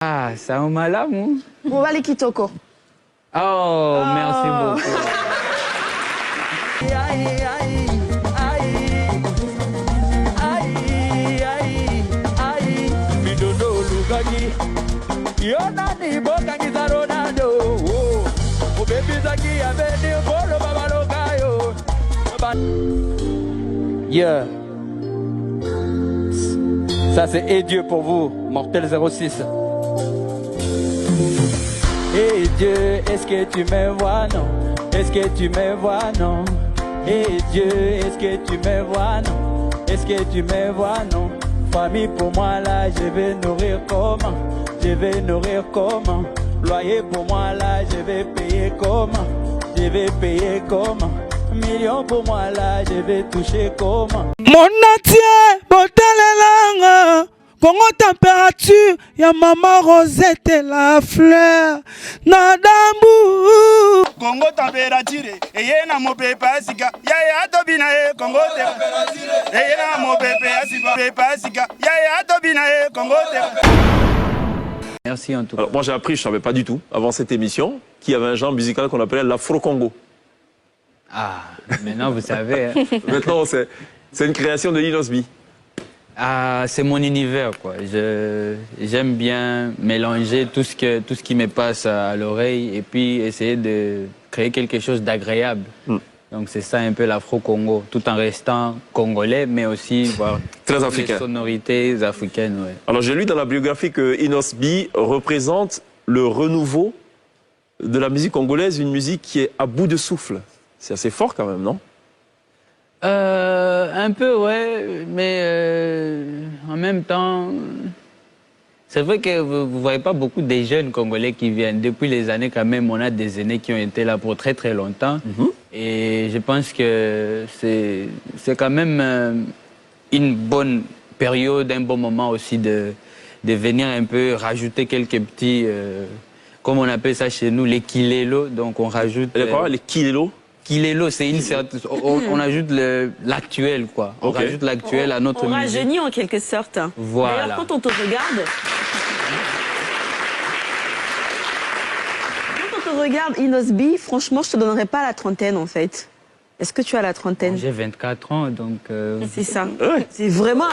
Ah, ça m'a l'amour. Mobali Kitoko. Oh, merci beaucoup. Yeah. Ça c'est Et Dieu pour vous, Mortel 06. Et Dieu, est-ce que tu me vois, non? Est-ce que tu me vois, non? Et Dieu, est-ce que tu me vois, non? Est-ce que tu me vois, non? Famille pour moi là, je vais nourrir comment? Je vais nourrir comment? Loyer pour moi là, je vais payer comment? Je vais payer comment? Millions pour moi là, je vais toucher comment? Mon atier, botelelanga. Congo température, ya maman Rosette la fleur, nadambu. Congo température, eye na mopepe asika, ya tobina e Congo température, eye na mopepe asika, ya tobina e Congo température. Merci en tout cas. Alors, moi j'ai appris, je ne savais pas du tout, avant cette émission, qu'il y avait un genre musical qu'on appelait l'Afro-Congo. Ah, maintenant vous savez. Hein. Maintenant, c'est une création de Inos B. Ah, c'est mon univers, quoi. J'aime bien mélanger tout ce qui me passe à l'oreille et puis essayer de créer quelque chose d'agréable. Donc c'est ça un peu l'Afro-Congo, tout en restant congolais, mais aussi voir très africain. Les sonorités africaines. Ouais. Alors j'ai lu dans la biographie que Inos B représente le renouveau de la musique congolaise, une musique qui est à bout de souffle. C'est assez fort quand même, non? Un peu, ouais, mais en même temps, c'est vrai que vous ne voyez pas beaucoup de jeunes Congolais qui viennent. Depuis les années, quand même, on a des aînés qui ont été là pour très très longtemps. Et je pense que c'est quand même une bonne période, un bon moment aussi de venir un peu rajouter quelques petits, comme on appelle ça chez nous, les kilelo. Donc on rajoute... Les kilelo? Kilelo, c'est une certaine... On ajoute l'actuel, quoi. On rajoute l'actuel à notre musique. On rajeunit en quelque sorte. Voilà. D'ailleurs, quand on te regarde... Quand on te regarde, Inos B, franchement, je te donnerais pas la trentaine, en fait. Est-ce que tu as la trentaine? J'ai 24 ans, donc... C'est ça. C'est vraiment...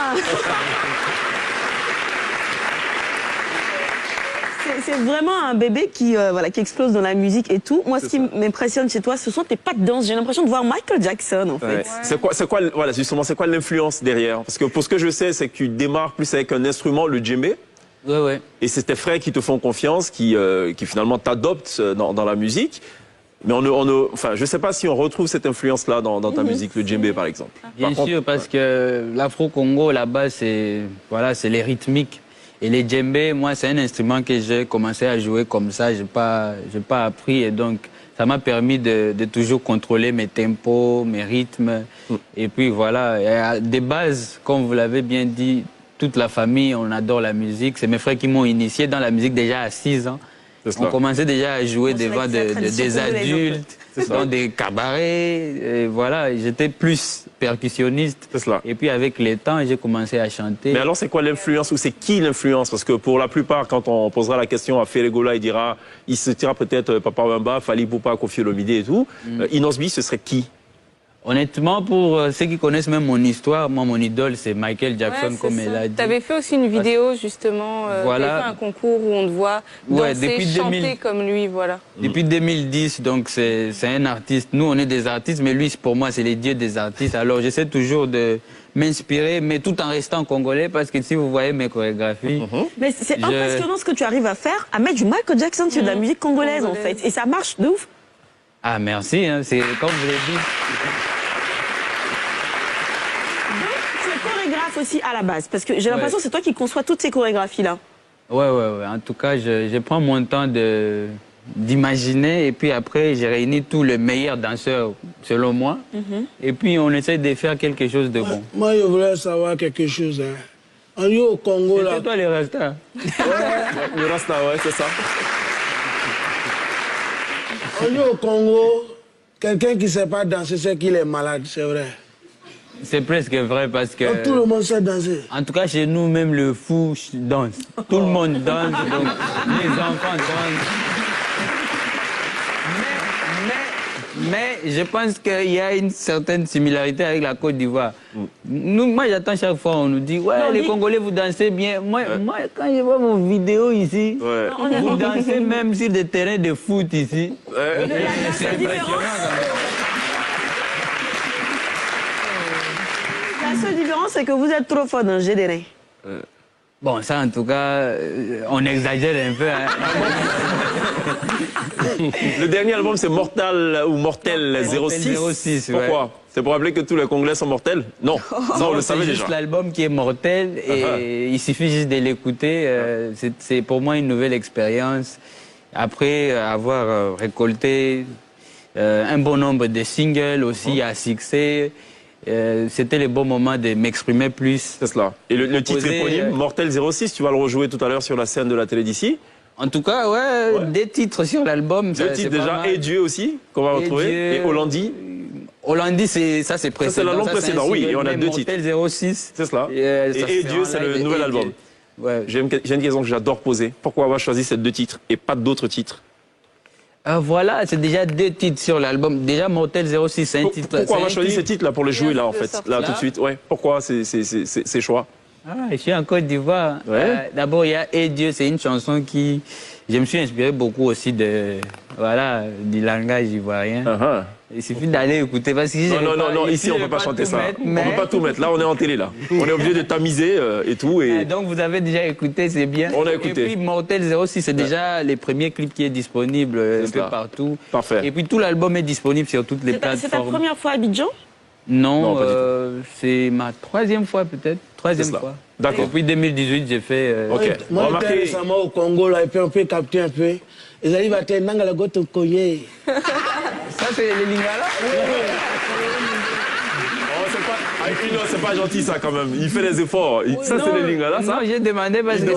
C'est vraiment un bébé qui explose dans la musique et tout. Moi, ce qui m'impressionne chez toi, ce sont tes pas de danse. J'ai l'impression de voir Michael Jackson, en fait. C'est quoi, voilà, justement, c'est quoi l'influence derrière? Parce que pour ce que je sais, c'est que tu démarres plus avec un instrument, le djembé. Ouais. Et c'est tes frères qui te font confiance, qui finalement t'adoptent dans la musique. Mais enfin, je ne sais pas si on retrouve cette influence-là dans ta musique, le djembé, par exemple. Bien sûr, parce que l'Afro-Congo, là-bas, c'est les rythmiques. Et les djembés, moi, c'est un instrument que j'ai commencé à jouer comme ça. J'ai pas appris. Et donc, ça m'a permis de toujours contrôler mes tempos, mes rythmes. Et puis, voilà. Et à des bases, comme vous l'avez bien dit, toute la famille, on adore la musique. C'est mes frères qui m'ont initié dans la musique déjà à 6 ans. On commençait déjà à jouer devant des adultes, dans des cabarets. Et voilà, j'étais plus percussionniste. Et puis avec le temps, j'ai commencé à chanter. Mais alors, c'est quoi l'influence ou c'est qui l'influence? Parce que pour la plupart, quand on posera la question à Ferregola, il se dira peut-être Papa Wemba, Fally Ipupa, Koffi Olomide et tout. Inos B, ce serait qui? Honnêtement, pour ceux qui connaissent même mon histoire, moi, mon idole, c'est Michael Jackson, comme elle a dit. Tu avais fait aussi une vidéo, justement, voilà. tu as fait un concours où on te voit danser, chanter comme lui, voilà. Depuis 2010, donc c'est un artiste. Nous, on est des artistes, mais lui, pour moi, c'est les dieux des artistes. Alors, j'essaie toujours de m'inspirer, mais tout en restant congolais, parce que si vous voyez mes chorégraphies... Mais c'est impressionnant ce que tu arrives à faire, à mettre du Michael Jackson sur de la musique congolaise, en fait. Et ça marche de ouf. Ah, merci, hein, c'est comme je l'ai dit. Chorégraphe aussi à la base, parce que j'ai l'impression que c'est toi qui conçois toutes ces chorégraphies-là. Ouais. En tout cas, je prends mon temps d'imaginer et puis après, j'ai réuni tous les meilleurs danseurs, selon moi. Et puis, on essaie de faire quelque chose de bon. Moi, je voulais savoir quelque chose. Hein. On est au Congo, là. C'est toi les Rastas. Le Rasta, ouais, c'est ça. On est au Congo, quelqu'un qui ne sait pas danser, c'est qu'il est malade, c'est vrai. C'est presque vrai parce que... Tout le monde sait danser. En tout cas, chez nous, même le fou danse. Tout le monde danse, donc les enfants dansent. Mais je pense qu'il y a une certaine similarité avec la Côte d'Ivoire. Moi, j'attends chaque fois, on nous dit, ouais, non, les Congolais, vous dansez bien. Moi, quand je vois vos vidéos ici, vous dansez même sur des terrains de foot ici. C'est impressionnant. La seule différence, c'est que vous êtes trop fort dans le jeu des reins. Bon, ça, en tout cas, on exagère un peu. Hein. Le dernier album, c'est Mortal 06. Pourquoi? Ouais. C'est pour rappeler que tous les Congolais sont mortels? Non, ça on le savait déjà. C'est juste l'album qui est mortel et il suffit juste de l'écouter. C'est pour moi une nouvelle expérience. Après avoir récolté un bon nombre de singles aussi à succès, c'était le bon moment de m'exprimer plus. C'est cela. Et le titre éponyme, Mortel 06, tu vas le rejouer tout à l'heure sur la scène de la télé d'ici? En tout cas, ouais, des titres sur l'album. Deux titres déjà, Et Dieu aussi, qu'on va retrouver, et Hollandi. Hollandi, c'est précédent. C'est l'album précédent, oui, et on a deux titres. Mortel 06. C'est cela. Et Dieu, c'est le nouvel album. Ouais. J'ai une question que j'adore poser. Pourquoi avoir choisi ces deux titres et pas d'autres titres? Voilà, c'est déjà deux titres sur l'album. Déjà, Mortel 06, c'est un titre. Pourquoi avoir choisi ces titres-là pour les jouer là, en fait, là, tout de suite? Ouais. Pourquoi ces choix? Je suis en Côte d'Ivoire. Ouais. D'abord, il y a Et Dieu, c'est une chanson qui... Je me suis inspiré beaucoup aussi du langage ivoirien. Il suffit d'aller écouter. Parce que non, ici, on ne peut pas chanter ça. On ne peut pas tout mettre. Là, on est en télé, là. On est obligé de tamiser et tout. Donc, vous avez déjà écouté, c'est bien. On a écouté. Et puis, Mortel 06, c'est déjà les premiers clips qui est disponible un peu partout. Parfait. Et puis, tout l'album est disponible sur toutes les plateformes. C'est ta première fois à Abidjan? Non, c'est ma troisième fois peut-être. Troisième fois. D'accord. Depuis 2018, j'ai fait... Moi, j'étais récemment au Congo, là, et puis on peut capter un peu. Ils arrivent à tenir dans la gote au Koye. Ça, c'est les Lingala? C'est pas gentil, ça, quand même. Il fait les efforts. Ça, c'est les Lingala, ça? Non, j'ai demandé parce que...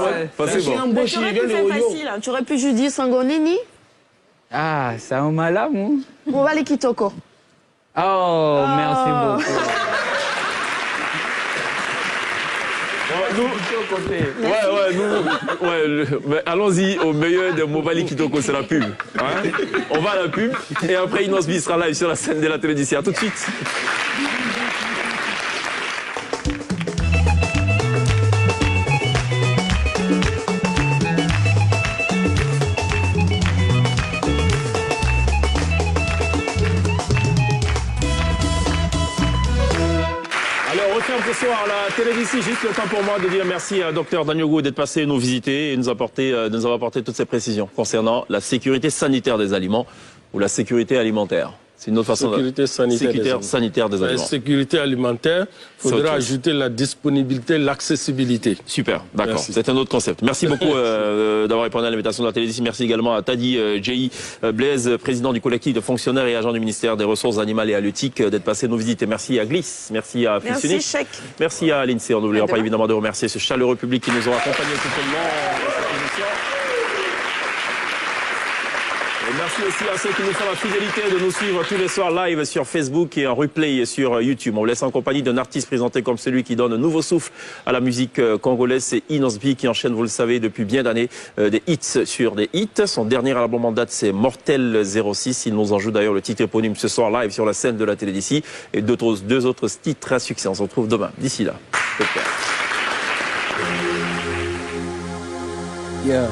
Tu aurais pu juste dire Sangonini. Ah, ça on m'a là, moi. Mobali Kitoko. Oh, merci beaucoup. Mais allons-y au meilleur de Mobali Kitoko, c'est la pub. On va à la pub et après Inosbi sera live sur la scène de la télé d'ici. À tout de suite. Ce soir, la télé d'ici, juste le temps pour moi de dire merci à Dr Daniogo d'être passé nous visiter et de nous avoir apporté toutes ces précisions concernant la sécurité sanitaire des aliments ou la sécurité alimentaire. C'est une autre façon sécurité sanitaire des aliments. La sécurité alimentaire, il faudra ajouter la disponibilité, l'accessibilité. Super, d'accord. C'est un autre concept. Merci beaucoup d'avoir répondu à l'invitation de la télé d'ici. Merci également à Tadi J.I. Blaise, président du collectif de fonctionnaires et agents du ministère des Ressources animales et halieutiques, d'être passé nous visiter. Merci à Gliss, merci à Fusionnix. Merci, Chèque. Merci à l'INSEE. On n'oubliera pas évidemment de remercier ce chaleureux public qui nous ont accompagnés tout au long. Et merci aussi à ceux qui nous font la fidélité de nous suivre tous les soirs live sur Facebook et en replay sur YouTube. On vous laisse en compagnie d'un artiste présenté comme celui qui donne un nouveau souffle à la musique congolaise. C'est Inosbi qui enchaîne, vous le savez, depuis bien d'années, des hits sur des hits. Son dernier album en date, c'est Mortel 06. Il nous en joue d'ailleurs le titre éponyme ce soir live sur la scène de la télé d'ici. Et deux autres titres à succès. On se retrouve demain. D'ici là. Yeah.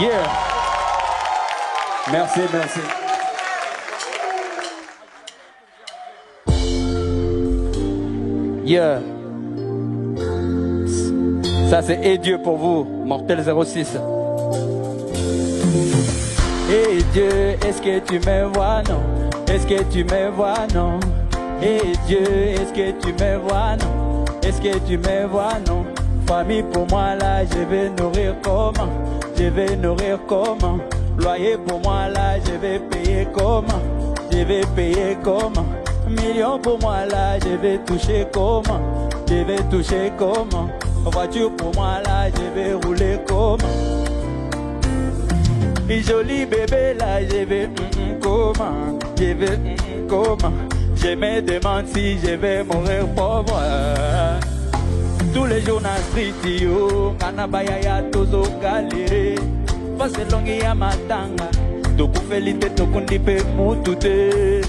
Yeah. Merci, merci. Yeah. Ça c'est Et Dieu pour vous, Mortel 06. Et Dieu, est-ce que tu me vois, non? Est-ce que tu me vois, non? Et Dieu, est-ce que tu me vois, non? Est-ce que tu me vois, non? Famille pour moi là, je vais nourrir comment? Je vais nourrir comment? Loyer pour moi là, je vais payer comment? Je vais payer comment? Millions pour moi là, je vais toucher comment? Je vais toucher comment? Voiture pour moi là, je vais rouler comment? Et joli bébé là, je vais comment? Je vais comment? Je me demande si je vais mourir pauvre. Tous les jours na street yo, kanabaya ya tozo galere. Passe longi ya matanga, toku felite tokundi pe mutute.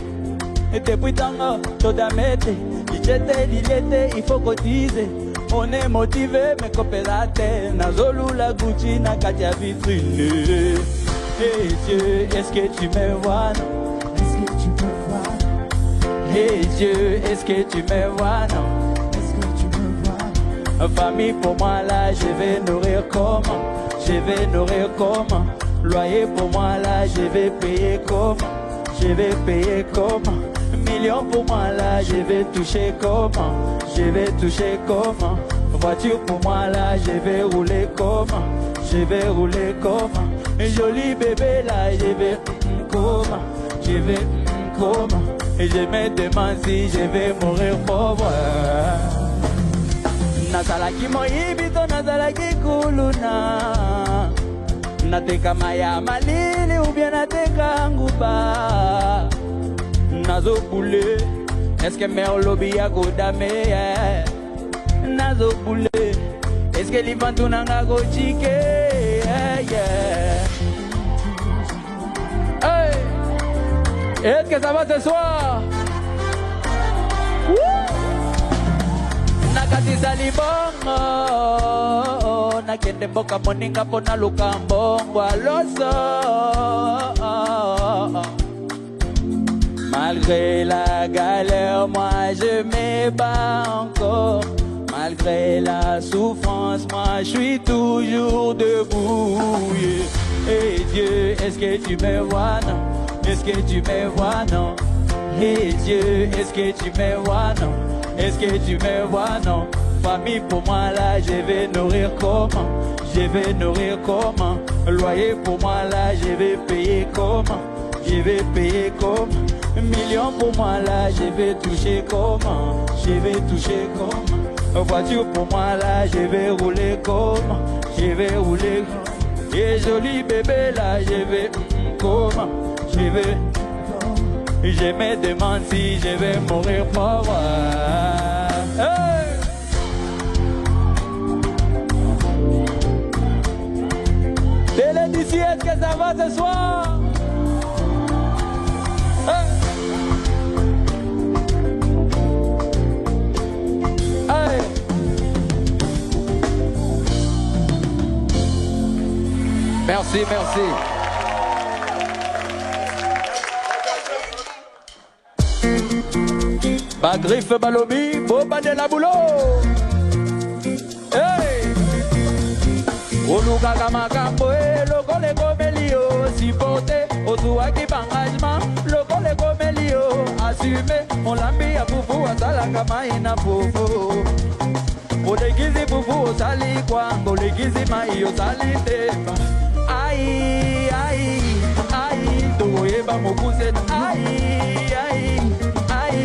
Et depuis tanga, toda mete, dilete, il faut cotiser. On est motivé, mais coopérateur, na zolu la Gucci, na katia vitrine. Hey Dieu, est-ce que tu me vois, non? Est-ce que tu me vois? Hey Dieu, est-ce que tu me vois, non? Est-ce que tu me vois? Famille pour moi là, je vais nourrir comment? Je vais nourrir comment? Loyer pour moi là, je vais payer comment? Je vais payer comment? Millions pour moi là, je vais toucher comment? Je vais toucher comment? Voiture pour moi là, je vais rouler comment? Je vais rouler comment? Joli bébé là, je vais comment? Je vais comment? Et je me demande si je vais mourir pauvre. Nazalaki moibito, nazalaki kuluna. Nateka maya malili ou bien nateka nguba. Nazo boule, est-ce que mère lobby a godame? Nazo boule, est-ce que l'Ivantou nanga go chike? Hey! Est-ce que ça va ce soir? Nakati salibongo, nakende boka moninga pona lukambongo aloso. Malgré la galère, moi je me bats encore. Malgré la souffrance, moi je suis toujours debout. Yeah. Hey Dieu, est-ce que tu me vois, non? Est-ce que tu me vois, non? Hey Dieu, est-ce que tu me vois, non? Est-ce que tu me vois, non? Famille pour moi là, je vais nourrir comment? Je vais nourrir comment? Loyer pour moi là, je vais payer comment? Je vais payer comment? Millions pour moi là, je vais toucher comment? Je vais toucher comment? Voiture pour moi là, je vais rouler comment? Je vais rouler comment? Et joli bébé là, je vais comment? Je vais... Je me demande si je vais mourir pauvre. Hey! Télé d'ici, est-ce que ça va ce soir? Hey! Hey! Merci, merci. Ba griffe balobi, boba de la boulot. Hey! Oluka kama kambo e, loko le komelio. Sipote, ozuwa ki bangajman, loko le komelio. Assume, on lambi ya fufu, asala kama ina fufu. Olegizi fufu, osali kwango, olegizi mai, osali tepa. Ai, ai, ai, togo yeba mokuse, ai, ai, ai.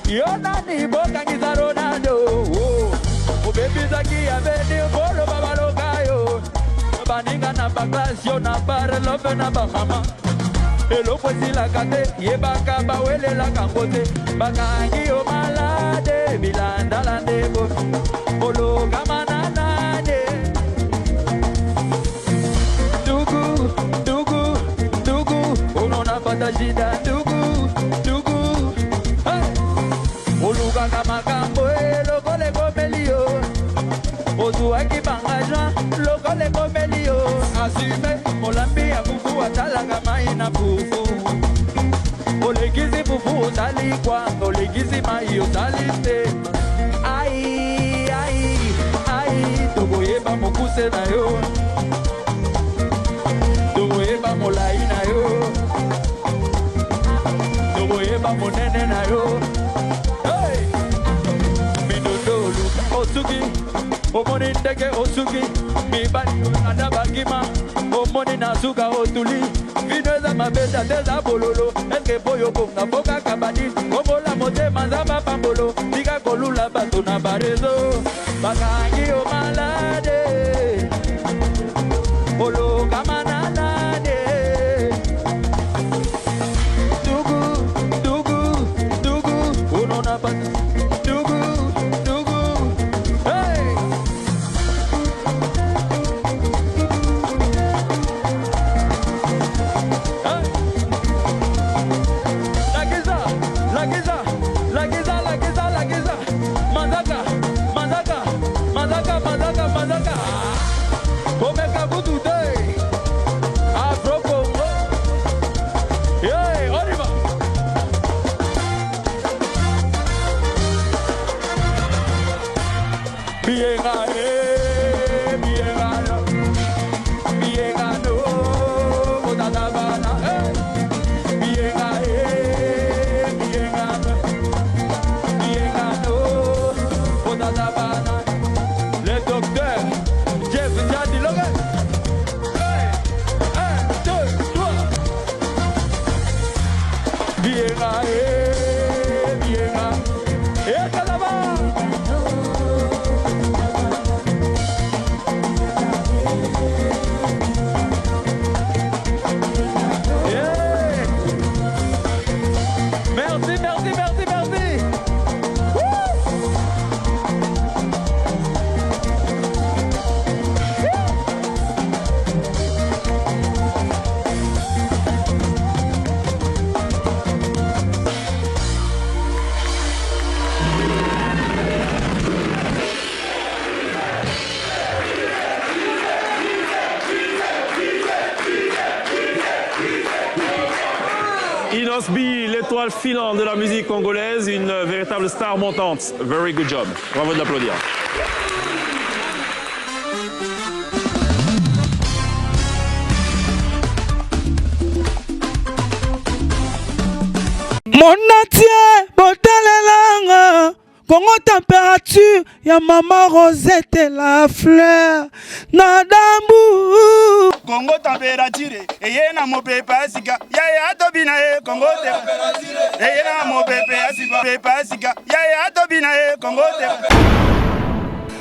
Yona ni boka ngiza Ronaldo. Oh baby zaki aveni bolo babalo gayo. Baninga na baglas yo na bar love na bahama. Elo kwesi la kate ye baka bawele la kambote. Bakangi yo malade bilanda lande bo. Bolo kamana nade. Dugu dugu dugu. Uno na pata shida dugu dugu. Oluka kama kambo e loko le komelio. Ozuwa ki bangajan loko le komelio. Assume molambi ya fufu atala kama ina fufu. Olegizi fufu osali kwango, olegizi mai osali stema. Ai ai ai togo se na yo tokoyeba molai na yo tokoyeba monene na yo minondolu osuki omoni ndenge osuki mibali olanda bakima omoni na suka otuli vino eza mabesa te eza bololo eske boyo bonga bokaka badi komola motema nzamba pambolo tika kolula bato na barezo bakangi yo malade oloka mananade dugu unona bato dugu hey Mazaka Omeka Butu Day Afro Congo Yeah, Oliver Bienga Bienga no Otatabana Bienga no Otatabana le docteur Jeff Jadi Logan. Hey, 1, 2, 3. Bienga, Calaba. Yeah. Merci. Inos B, l'étoile filante de la musique congolaise, une véritable star montante. Very good job. Bravo de l'applaudir. Mon atier, botelelanga, Congo température, ya maman Rosette la fleur, nadambu. Congo température, eye na mopepa asika, ya tobina Congo température, eye na mopepa asika, ya tobina Congo température.